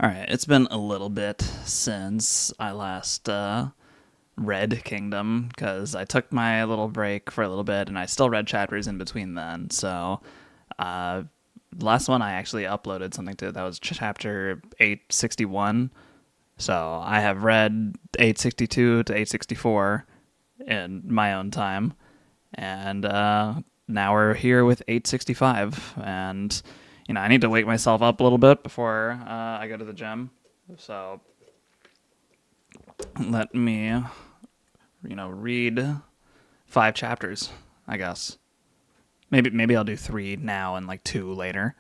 All right, it's been a little bit since I last read Kingdom because I took my little break for a little bit and I still read chapters in between then. So, uh, the last one I actually uploaded something to that was chapter 861. So, I have read 862 to 864 in my own time. And now we're here with 865. And, I need to wake myself up a little bit before I go to the gym. So let me, read 5 chapters, I guess. Maybe I'll do 3 now and like 2 later.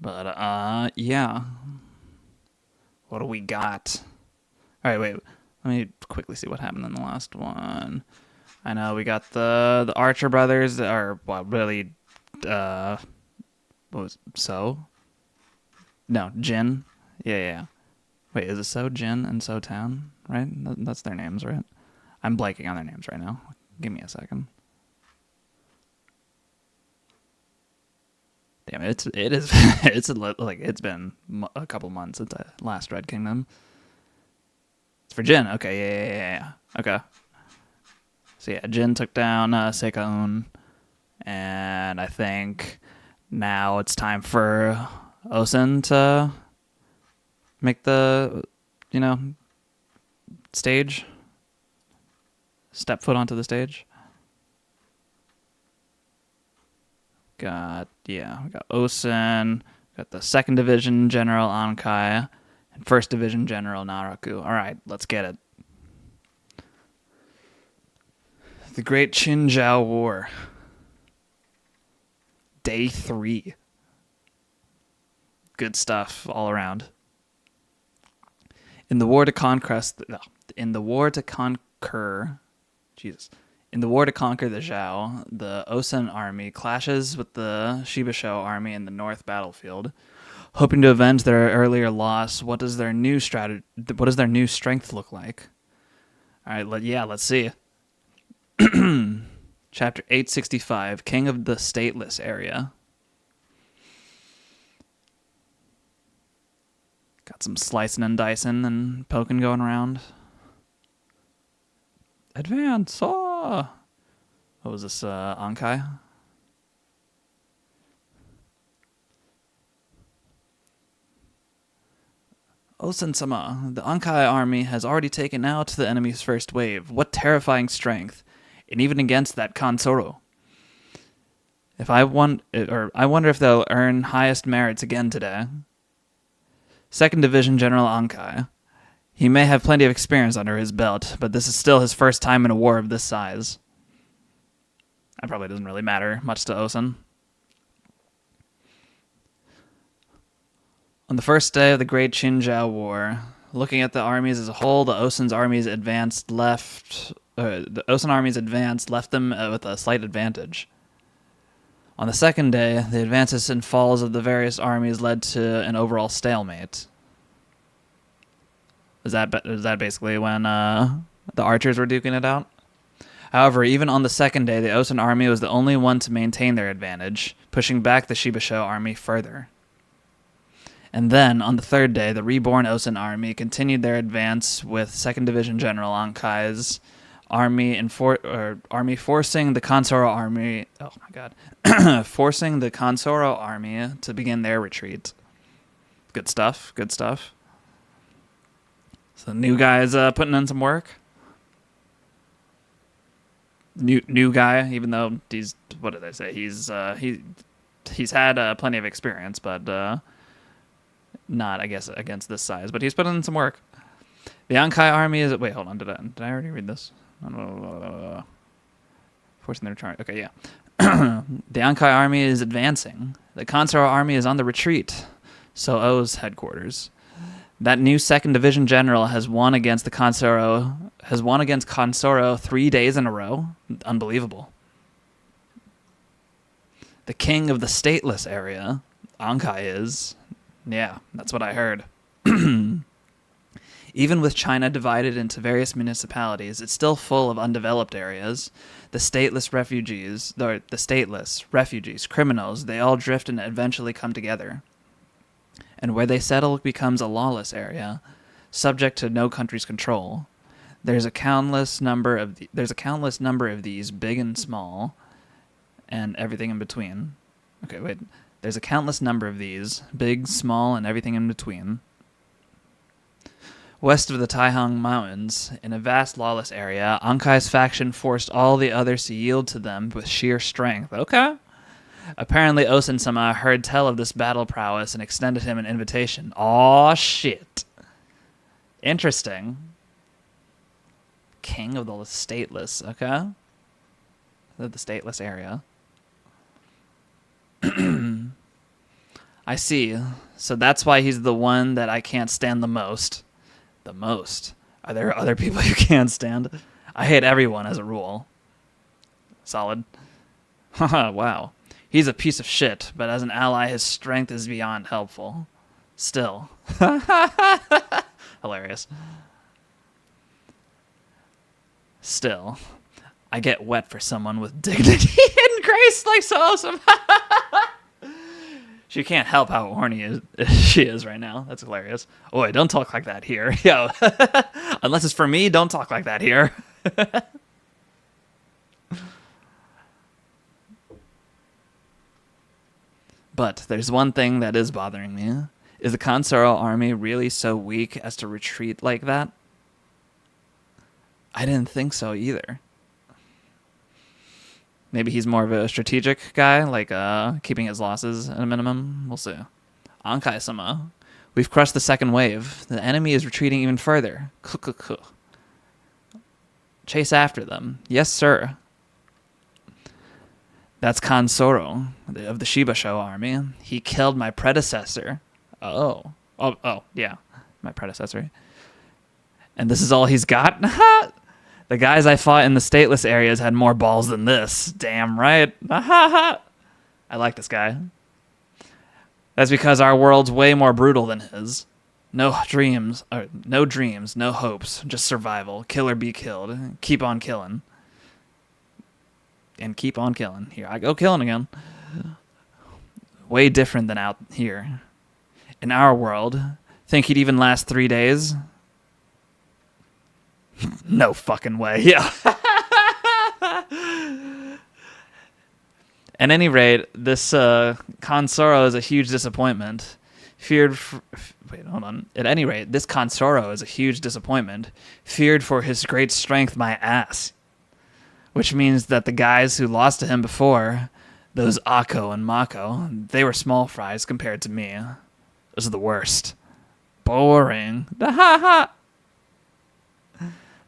But yeah. What do we got? All right, wait. Let me quickly see what happened in the last one. I know we got the Archer brothers that are really what was So? No, Jin. Yeah. Wait, is it So Jin and So Town? Right? That's their names, right? I'm blanking on their names right now. Give me a second. Damn, it is it's been a couple months since I last read Kingdom. It's for Jin. Okay, yeah. Okay. So yeah, Jin took down Seikaun, and I think now it's time for Osen to make the, you know, stage, step foot onto the stage. We got Osen, got the 2nd Division General Ankai, and 1st Division General Naraku. All right, let's get it. The Great Qinzhao War. Day 3. Good stuff all around. In the war to conquer the Zhao, the Osen army clashes with the Shibasho army in the north battlefield. Hoping to avenge their earlier loss, what does their new strength look like? All right, let's see. Chapter 865, King of the Stateless Area. Got some slicing and dicing and poking going around. Advance! Oh! What was this, Ankai? Osen-sama, the Ankai army has already taken out the enemy's first wave. What terrifying strength! And even against that Kansoro. I wonder if they'll earn highest merits again today. 2nd Division General Ankai. He may have plenty of experience under his belt, but this is still his first time in a war of this size. That probably doesn't really matter much to Osen. On the first day of the Great Qinzhao War, looking at the armies as a whole, the Osen armies advanced left them with a slight advantage. On the second day, the advances and falls of the various armies led to an overall stalemate. Is that basically when the archers were duking it out? However, even on the second day, the Osen army was the only one to maintain their advantage, pushing back the Shibasho army further. And then, on the third day, the reborn Osen army continued their advance with 2nd Division General Ankai's army forcing the Kansoro army. Oh my god, forcing the Kansoro army to begin their retreat. Good stuff. So new guy's putting in some work. New guy, even though he's, what did I say? He's had plenty of experience, but not, I guess, against this size. But he's putting in some work. The Ankai army is... Wait, hold on. Did I already read this? Forcing their charge. Okay, yeah. The Ankai army is advancing. The Kansoro army is on the retreat. So O's headquarters. That new 2nd Division General has won against Kansoro 3 days in a row. Unbelievable. The king of the stateless area, Ankai is. Yeah, that's what I heard. Even with China divided into various municipalities, it's still full of undeveloped areas. The stateless refugees, criminals, they all drift and eventually come together. and where they settle becomes a lawless area, subject to no country's control. There's a countless number of these, big and small, and everything in between. Okay, wait. There's a countless number of these, big, small, and everything in between. West of the Taihang Mountains, in a vast lawless area, Ankai's faction forced all the others to yield to them with sheer strength. Okay. Apparently, Osen-sama heard tell of this battle prowess and extended him an invitation. Aw, shit. Interesting. King of the stateless, okay? The stateless area. I see. So that's why he's the one that I can't stand the most. The most? Are there other people you can't stand? I hate everyone as a rule. Solid. Haha, wow. He's a piece of shit, but as an ally, his strength is beyond helpful. Still. Hilarious. Still. I get wet for someone with dignity and grace like so awesome. She can't help how horny she is right now. That's hilarious. Oi, don't talk like that here. Yo. Unless it's for me, don't talk like that here. But there's one thing that is bothering me. Is the Kansoro army really so weak as to retreat like that? I didn't think so either. Maybe he's more of a strategic guy, like keeping his losses at a minimum. We'll see. Ankai-sama. We've crushed the second wave. The enemy is retreating even further. Chase after them. Yes, sir. That's Kansoro of the Shiba Show army. He killed my predecessor. Oh, yeah. My predecessor. And this is all he's got? The guys I fought in the stateless areas had more balls than this. Damn right. I like this guy. That's because our world's way more brutal than his. No dreams, no hopes, just survival. Kill or be killed. Keep on killing. And keep on killing. Here I go killing again. Way different than out here. In our world, think he'd even last 3 days? No fucking way. Yeah. At any rate, this Kansoro is a huge disappointment. At any rate, this Kansoro is a huge disappointment. Feared for his great strength, my ass. Which means that the guys who lost to him before, those Akko and Mako, they were small fries compared to me. Those are the worst. Boring.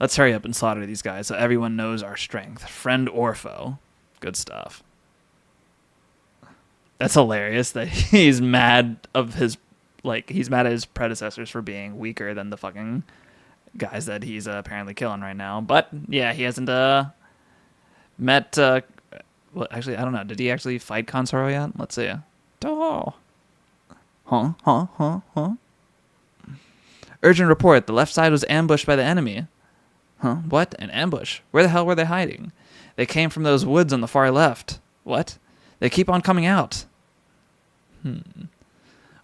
Let's hurry up and slaughter these guys so everyone knows our strength. Friend or foe. Good stuff. That's hilarious that he's mad at his predecessors for being weaker than the fucking guys that he's apparently killing right now. But yeah, he hasn't met well, actually, I don't know. Did he actually fight Kansoro yet? Let's see. Oh. Huh? Urgent report. The left side was ambushed by the enemy. Huh? What? An ambush? Where the hell were they hiding? They came from those woods on the far left. What? They keep on coming out.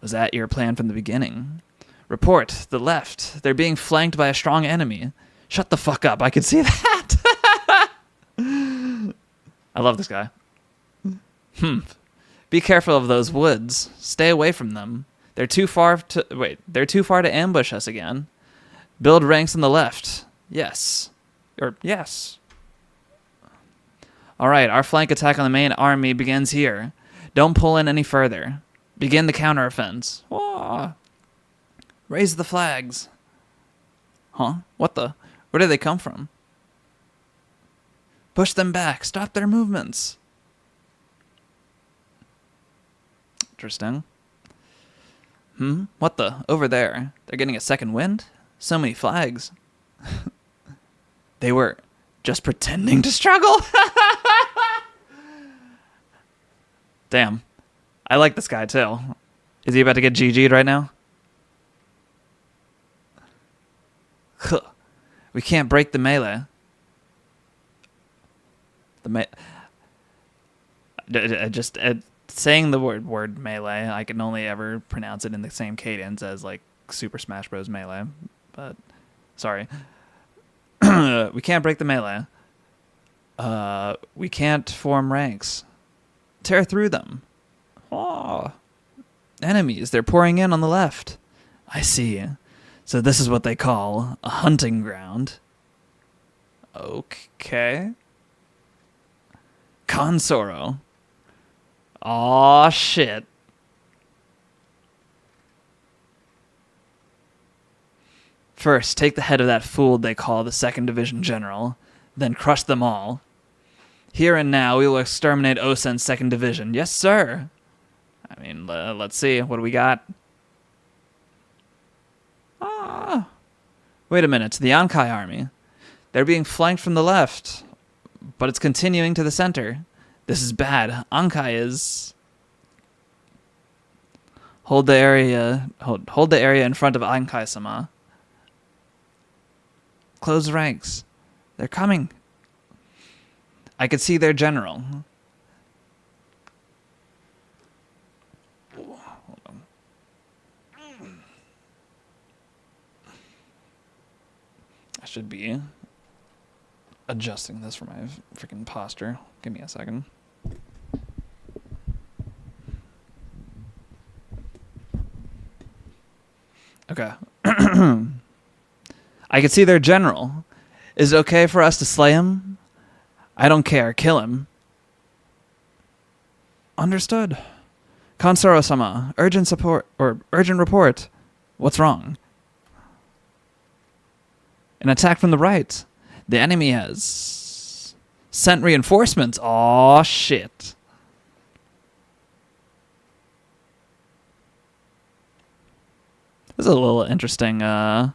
Was that your plan from the beginning? Report. The left. They're being flanked by a strong enemy. Shut the fuck up. I can see that. I love this guy. Be careful of those woods. Stay away from them. They're too far to ambush us again. Build ranks on the left. Yes. Yes. All right, our flank attack on the main army begins here. Don't pull in any further. Begin the counteroffense. Whoa. Raise the flags. Huh? What the? Where did they come from? Push them back. Stop their movements. Interesting. What the? Over there. They're getting a second wind? So many flags. They were just pretending to struggle? Damn. I like this guy, too. Is he about to get GG'd right now? We can't break the melee. saying the word melee, I can only ever pronounce it in the same cadence as like Super Smash Bros. Melee. But sorry, we can't break the melee. We can't form ranks. Tear through them. Oh, enemies! They're pouring in on the left. I see. So this is what they call a hunting ground. Okay. Consoro. Aw, shit. First, take the head of that fool they call the 2nd Division General, then crush them all. Here and now, we will exterminate Osen's 2nd Division. Yes, sir. I mean, let's see. What do we got? Ah. Wait a minute. The Ankai army. They're being flanked from the left, but it's continuing to the center. This is bad. Ankai is... Hold the area in front of Ankai-sama. Close ranks. They're coming. I could see their general. Hold on. I should be adjusting this for my freaking posture. Give me a second. Okay. I can see their general. Is it okay for us to slay him? I don't care. Kill him. Understood. Kansaro-sama, urgent support or urgent report. What's wrong? An attack from the right. The enemy has sent reinforcements. Aw, shit. This is a little interesting, like,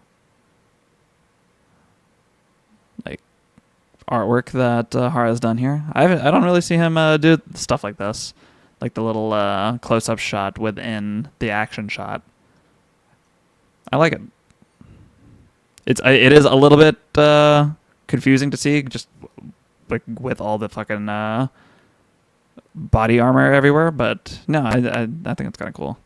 artwork that Hara's done here. I don't really see him do stuff like this. Like the little close-up shot within the action shot. I like it. It is a little bit confusing to see, just like with all the fucking body armor everywhere. But no, I think it's kind of cool.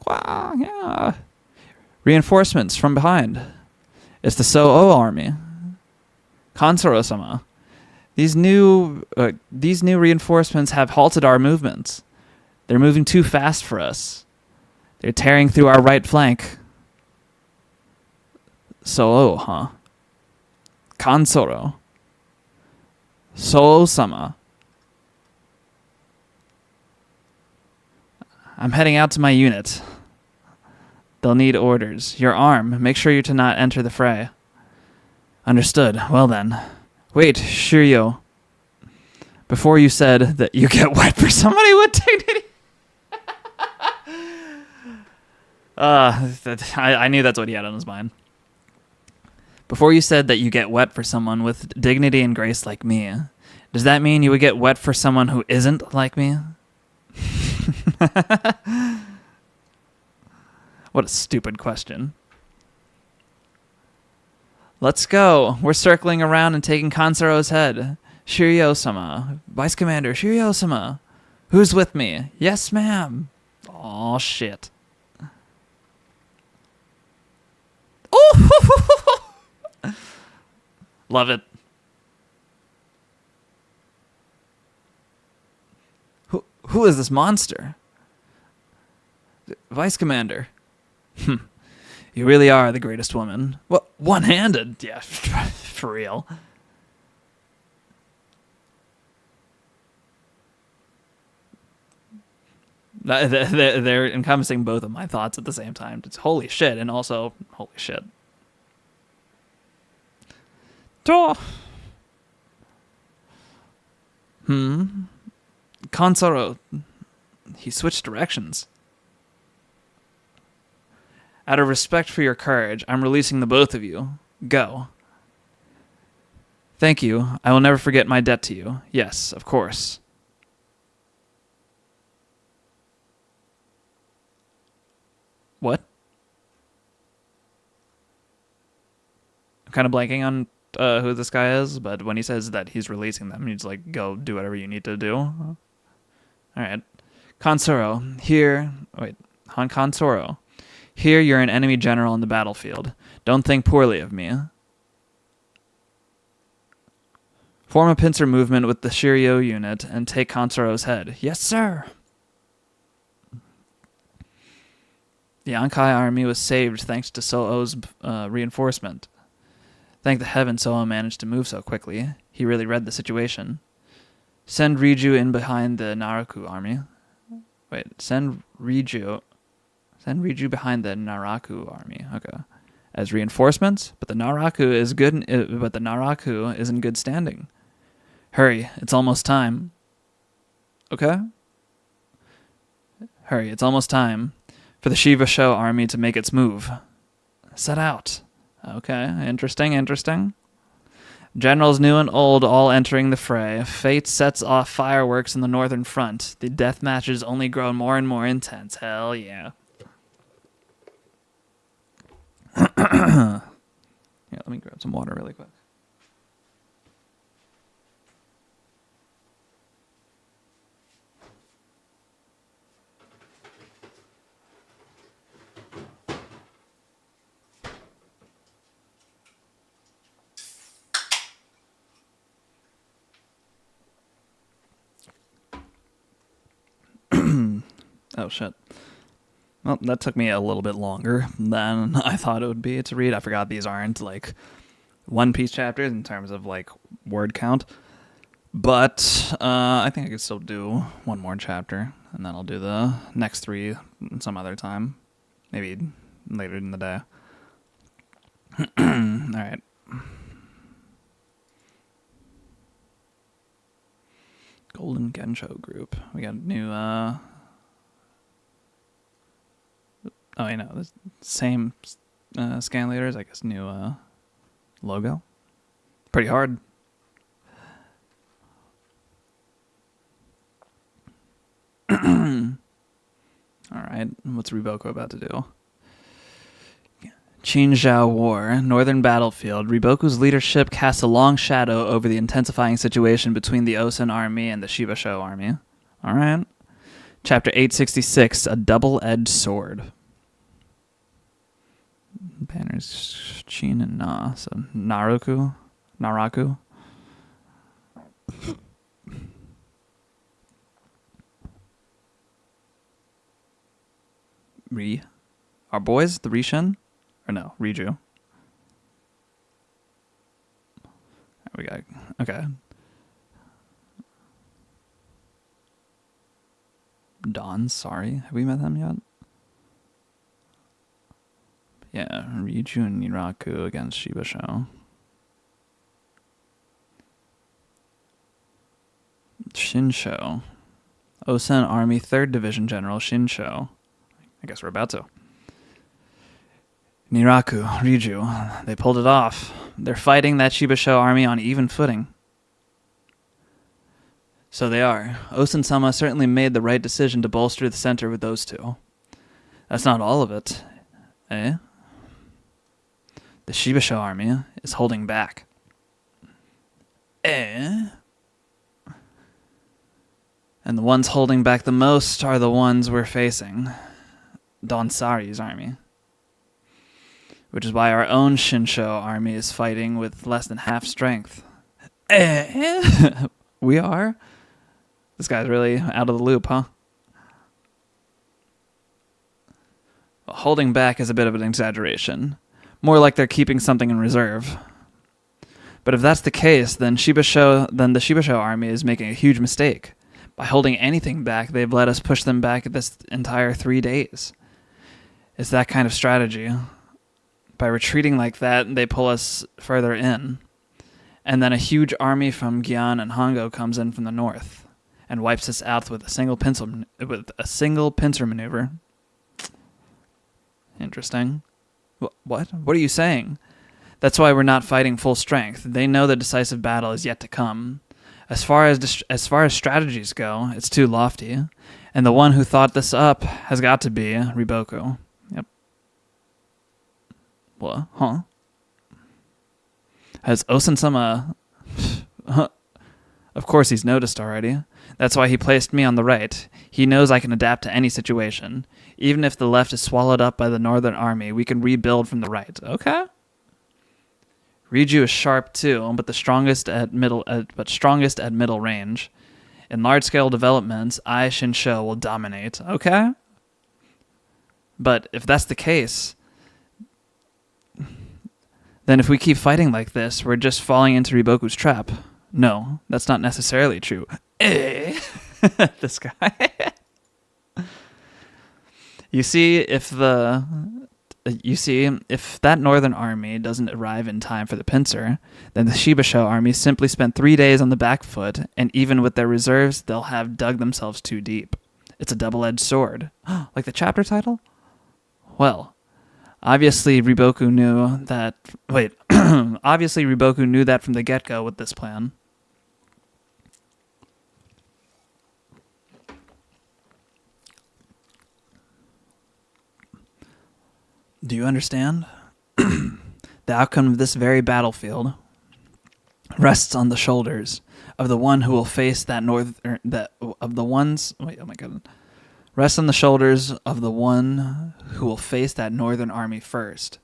Wow, yeah. Reinforcements from behind. It's the So-O army. Kansaro-sama. These new reinforcements have halted our movements. They're moving too fast for us. They're tearing through our right flank. So-O, huh? Kansoro. So-O-sama. I'm heading out to my unit. They'll need orders. Your arm. Make sure you to not enter the fray. Understood. Well then. Wait, Shiryo. Before you said that you get wet for somebody with dignity. I knew that's what he had on his mind. Before you said that you get wet for someone with dignity and grace like me. Does that mean you would get wet for someone who isn't like me? What a stupid question. Let's go. We're circling around and taking Kansaro's head. Shiryo-sama. Vice Commander Shiryo-sama. Who's with me? Yes, ma'am. Aw, shit. Oh! Love it. Who is this monster? Vice Commander. You really are the greatest woman. What? One-handed? Yeah, for real. They're encompassing both of my thoughts at the same time. It's holy shit, and also holy shit. Kansaro. He switched directions. Out of respect for your courage, I'm releasing the both of you. Go. Thank you. I will never forget my debt to you. Yes, of course. What? I'm kind of blanking on who this guy is, but when he says that he's releasing them, he's like, go do whatever you need to do. All right. Kansuro, here... Wait. Kansuro. Here you're an enemy general in the battlefield. Don't think poorly of me. Form a pincer movement with the Shiryo unit and take Kansuro's head. Yes, sir! The Ankai army was saved thanks to So-O's reinforcement. Thank the heavens So-O managed to move so quickly. He really read the situation. Send Riju in behind the Naraku army. Wait, send Riju behind the Naraku army. Okay. As reinforcements, but the Naraku is in good standing. Hurry, it's almost time. Okay? Hurry, it's almost time for the Shiva Sho army to make its move. Set out. Okay, interesting. Generals new and old all entering the fray. Fate sets off fireworks in the northern front. The death matches only grow more and more intense. Hell yeah. Yeah, let me grab some water really quick. Oh, shit. Well, that took me a little bit longer than I thought it would be to read. I forgot these aren't, like, One Piece chapters in terms of, like, word count. But I think I could still do one more chapter, and then I'll do the next 3 some other time. Maybe later in the day. All right. Golden Gensho group. We got a new... Oh, you know, the same scan leaders, I guess, new logo. Pretty hard. All right, what's Riboko about to do? Qinzhou War, Northern Battlefield. Riboku's leadership casts a long shadow over the intensifying situation between the Osen army and the Shiba Sho army. All right. Chapter 866, A Double-Edged Sword. Banners Chin and Na. So Naraku. Our boys, the Rishin? Or no, Riju. We got, okay. Dawn, sorry. Have we met them yet? Yeah, Riju and Niraku against Shiba Sho. Shinsho. Osen Army 3rd Division General Shinsho. I guess we're about to. Niraku, Riju, they pulled it off. They're fighting that Shiba Sho army on even footing. So they are. Osen-sama certainly made the right decision to bolster the center with those two. That's not all of it. Eh? The Shiba Sho army is holding back. Eh? And the ones holding back the most are the ones we're facing. Donsari's army. Which is why our own Shinsho army is fighting with less than half strength. Eh? We are? This guy's really out of the loop, huh? Well, holding back is a bit of an exaggeration. More like they're keeping something in reserve. But if that's the case, then the Shiba Sho army is making a huge mistake. By holding anything back, they've let us push them back this entire 3 days. It's that kind of strategy. By retreating like that, they pull us further in. And then a huge army from Gyan and Hongo comes in from the north and wipes us out with a single pincer maneuver. Interesting. What? What are you saying? That's why we're not fighting full strength. They know the decisive battle is yet to come. As far as strategies go, it's too lofty. And the one who thought this up has got to be Riboko. Yep. What? Huh? Has Osen-sama... Of course he's noticed already. That's why he placed me on the right. He knows I can adapt to any situation. Even if the left is swallowed up by the Northern Army, we can rebuild from the right. Okay. Riju is sharp too, but strongest at middle range. In large-scale developments, I Shinsho will dominate. Okay. But if that's the case, then if we keep fighting like this, we're just falling into Riboku's trap. No, that's not necessarily true. This guy. You see, if that Northern Army doesn't arrive in time for the pincer, then the Shibasho army simply spent 3 days on the back foot, and even with their reserves, they'll have dug themselves too deep. It's a double-edged sword. Like the chapter title? Well, obviously Riboku knew that... Wait. Obviously Riboku knew that from the get-go with this plan. Do you understand? The outcome of this very battlefield rests on the shoulders of the one who will face that rests on the shoulders of the one who will face that Northern Army first.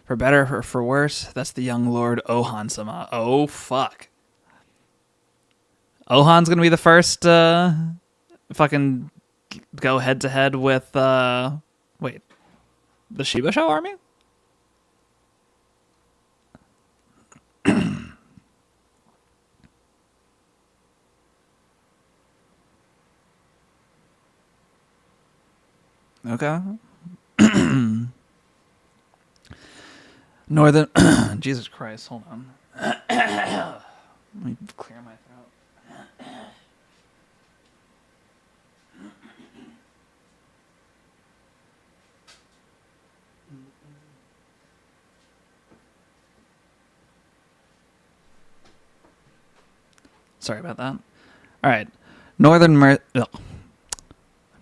For better or for worse, that's the young Lord Ohan-sama. Oh fuck. Ohan's gonna be the first fucking go head to head with the Shibasho army? Okay. Northern... Jesus Christ, hold on. Let me clear my throat. Sorry about that. All right.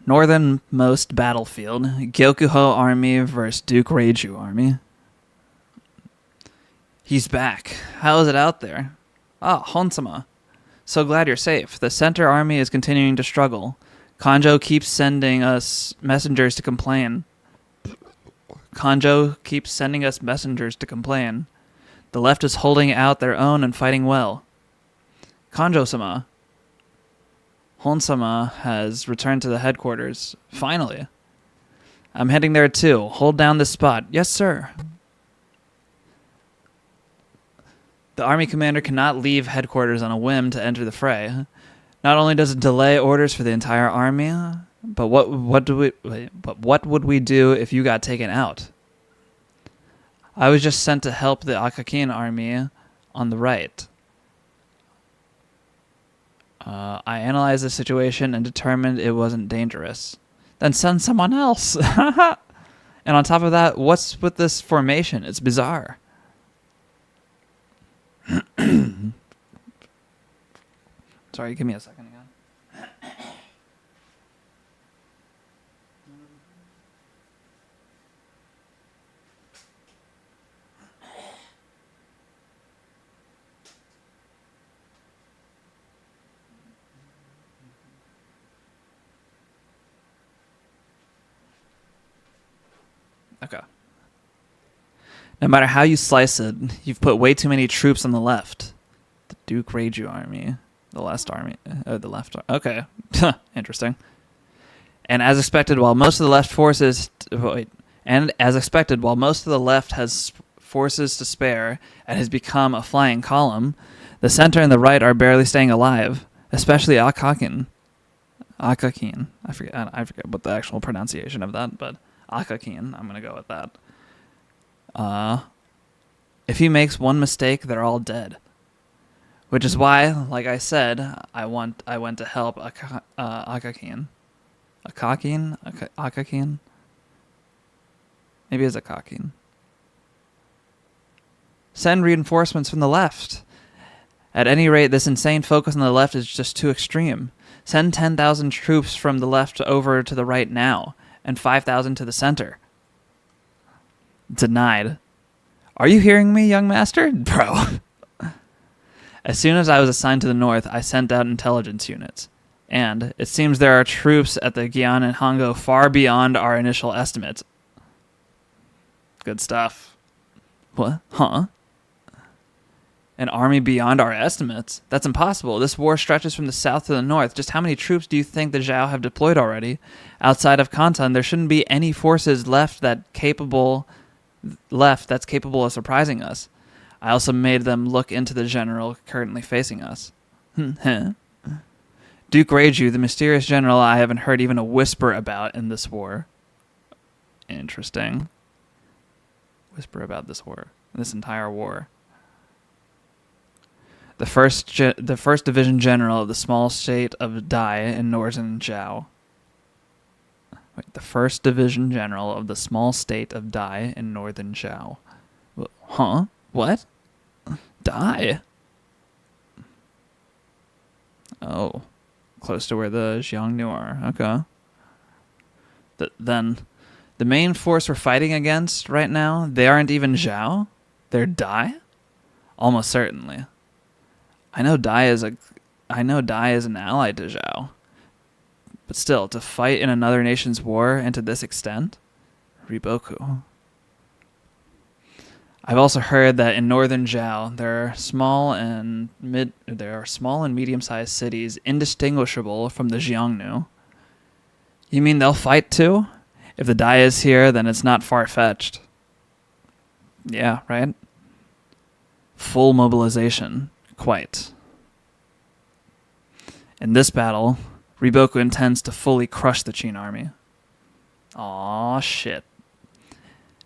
Northernmost battlefield. Gyokuho army versus Duke Reiju army. He's back. How is it out there? Ah, Honsama. So glad you're safe. The center army is continuing to struggle. Kanjo keeps sending us messengers to complain. The left is holding out their own and fighting well. Kanjo-sama. Honsama has returned to the headquarters. Finally. I'm heading there too. Hold down this spot. Yes, sir. The army commander cannot leave headquarters on a whim to enter the fray. Not only does it delay orders for the entire army, but what would we do if you got taken out? I was just sent to help the Akakin army on the right. I analyzed the situation and determined it wasn't dangerous. Then send someone else. And on top of that, what's with this formation? It's bizarre. Sorry, give me a second again. Okay. No matter how you slice it, you've put way too many troops on the left. The Duke Reiju army. The left army. Okay. Interesting. And as expected, while most of the left has forces to spare and has become a flying column, the center and the right are barely staying alive, especially Akakin. I forget what the actual pronunciation of that, but Akakin. I'm going to go with that. If he makes one mistake, they're all dead. Which is why, like I said, I went to help Akakin. Akakin? Maybe it's Akakin. Send reinforcements from the left. At any rate, this insane focus on the left is just too extreme. Send 10,000 troops from the left over to the right now, and 5,000 to the center. Denied. Are you hearing me, young master? Bro. As soon as I was assigned to the north, I sent out intelligence units. And it seems there are troops at the Gian and Hongo far beyond our initial estimates. Good stuff. What? Huh? An army beyond our estimates? That's impossible. This war stretches from the south to the north. Just how many troops do you think the Zhao have deployed already? Outside of Kantan, there shouldn't be any forces left that's capable of surprising us. I also made them look into the general currently facing us. Duke Reiju, the mysterious general I haven't heard even a whisper about in this war. Interesting. Whisper about this war. This entire war. The first division general of the small state of Dai in northern Zhao. Wait, the first division general of the small state of Dai in northern Zhao. Huh? What? Dai? Oh. Close to where the Xiongnu are. Okay. Then, the main force we're fighting against right now, they aren't even Zhao? They're Dai? Almost certainly. I know Dai is an ally to Zhao. But still, to fight in another nation's war and to this extent? Riboku. I've also heard that in northern Zhao, there are small and medium-sized cities indistinguishable from the Xiongnu. You mean they'll fight too? If the Dai is here, then it's not far-fetched. Yeah, right? Full mobilization. Quite. In this battle, Riboku intends to fully crush the Qin army. Aw, shit.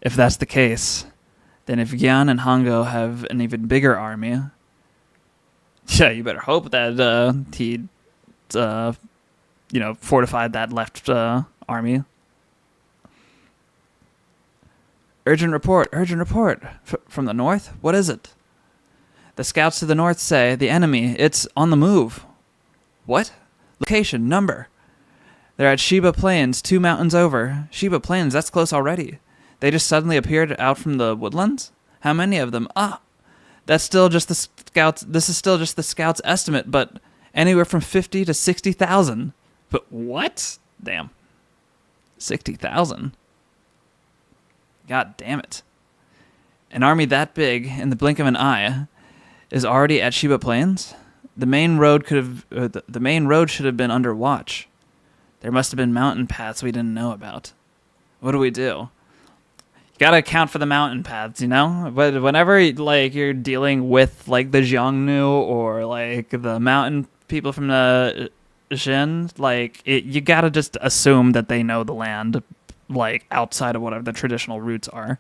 If that's the case, then if Gian and Hongo have an even bigger army, yeah, you better hope that he, fortified that left army. Urgent report. From the north? What is it? The scouts to the north say, the enemy, it's on the move. What? Location, number. They're at Shiba Plains, 2 mountains over. Shiba Plains, that's close already. They just suddenly appeared out from the woodlands? How many of them? That's still just the scouts. This is still just the scouts' estimate, but anywhere from 50 to 60,000. But what? Damn. 60,000. God damn it. An army that big, in the blink of an eye, is already at Shiba Plains? The main road should have been under watch. There must have been mountain paths we didn't know about. What do? You gotta account for the mountain paths, you know? But whenever you're dealing with the Xiongnu or the mountain people from the Xin, you gotta just assume that they know the land outside of whatever the traditional routes are.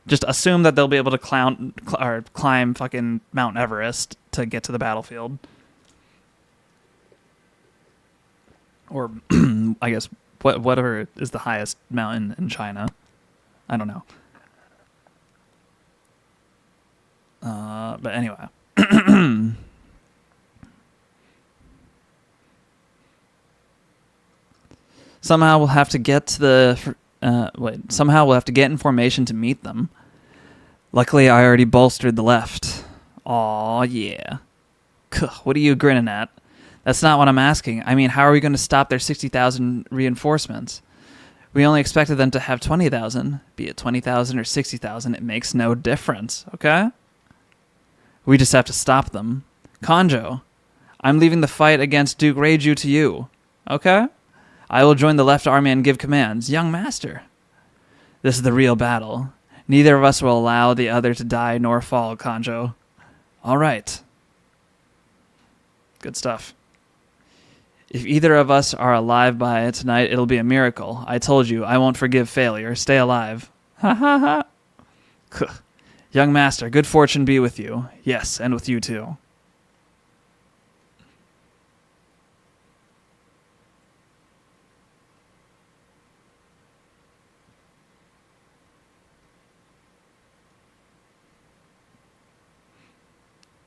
Just assume that they'll be able to climb fucking Mount Everest to get to the battlefield. Or, I guess, whatever is the highest mountain in China. I don't know. But anyway. Somehow we'll have to get in formation to meet them. Luckily, I already bolstered the left. Aw, yeah. What are you grinning at? That's not what I'm asking. I mean, how are we going to stop their 60,000 reinforcements? We only expected them to have 20,000. Be it 20,000 or 60,000, it makes no difference, okay? We just have to stop them. Kanjo, I'm leaving the fight against Duke Reiju to you, okay? I will join the left army and give commands. Young master. This is the real battle. Neither of us will allow the other to die nor fall, Kanjo. All right. Good stuff. If either of us are alive by tonight, it'll be a miracle. I told you, I won't forgive failure. Stay alive. Ha ha ha. Young master, good fortune be with you. Yes, and with you too.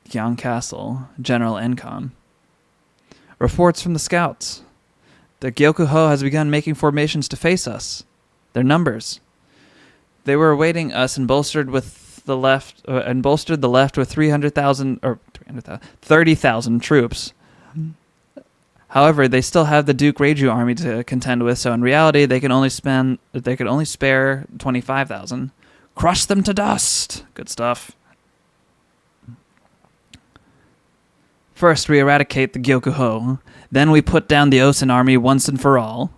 Yang Castle, General Encon. Reports from the scouts. The Gyokuho has begun making formations to face us. Their numbers. They were awaiting us and bolstered the left with 300,000 or 30,000 troops. However, they still have the Duke Reiju army to contend with, so in reality, they can only spare 25,000. Crush them to dust. Good stuff. First, we eradicate the Gyokuho. Then we put down the Osen army once and for all.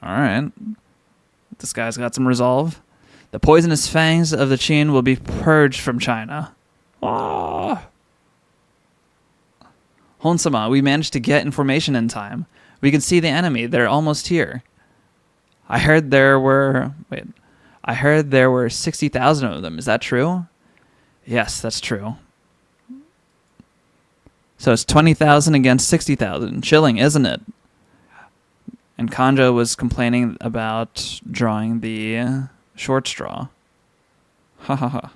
All right. This guy's got some resolve. The poisonous fangs of the Qin will be purged from China. Ah. Honsama, we managed to get information in time. We can see the enemy. They're almost here. I heard there were 60,000 of them. Is that true? Yes, that's true. So it's 20,000 against 60,000. Chilling, isn't it? And Kanjo was complaining about drawing the short straw. Ha ha ha.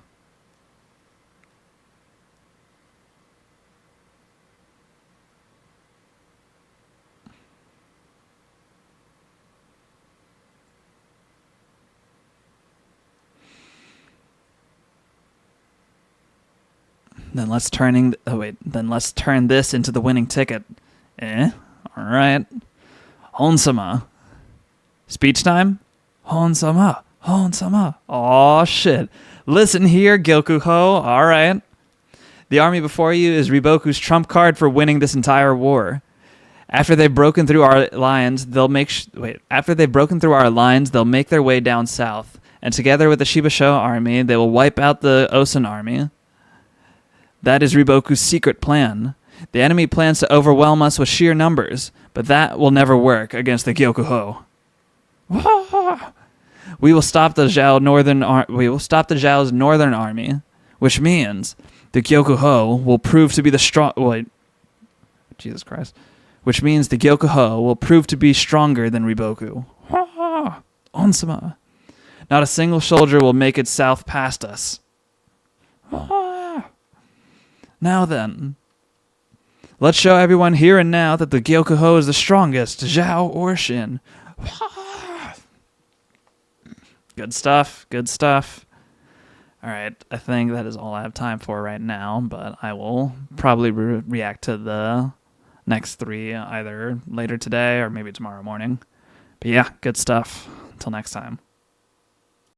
Then let's turn this into the winning ticket. All right. Honsama. Speech time? Honsama. Oh shit. Listen here, Gyokuho. All right. The army before you is Riboku's trump card for winning this entire war. After they've broken through our lines, they'll make their way down south, and together with the Shibasho army, they will wipe out the Osen army. That is Riboku's secret plan. The enemy plans to overwhelm us with sheer numbers, but that will never work against the Gyokuho. We will stop the Zhao's northern army, which means the Gyokuho will prove to be Which means the Gyokuho will prove to be stronger than Riboku. Onsama. Not a single soldier will make it south past us. Now then, let's show everyone here and now that the Gyokuho is the strongest, Zhao or Shin. Good stuff. All right, I think that is all I have time for right now, but I will probably react to the next 3 either later today or maybe tomorrow morning. But yeah, good stuff. Until next time.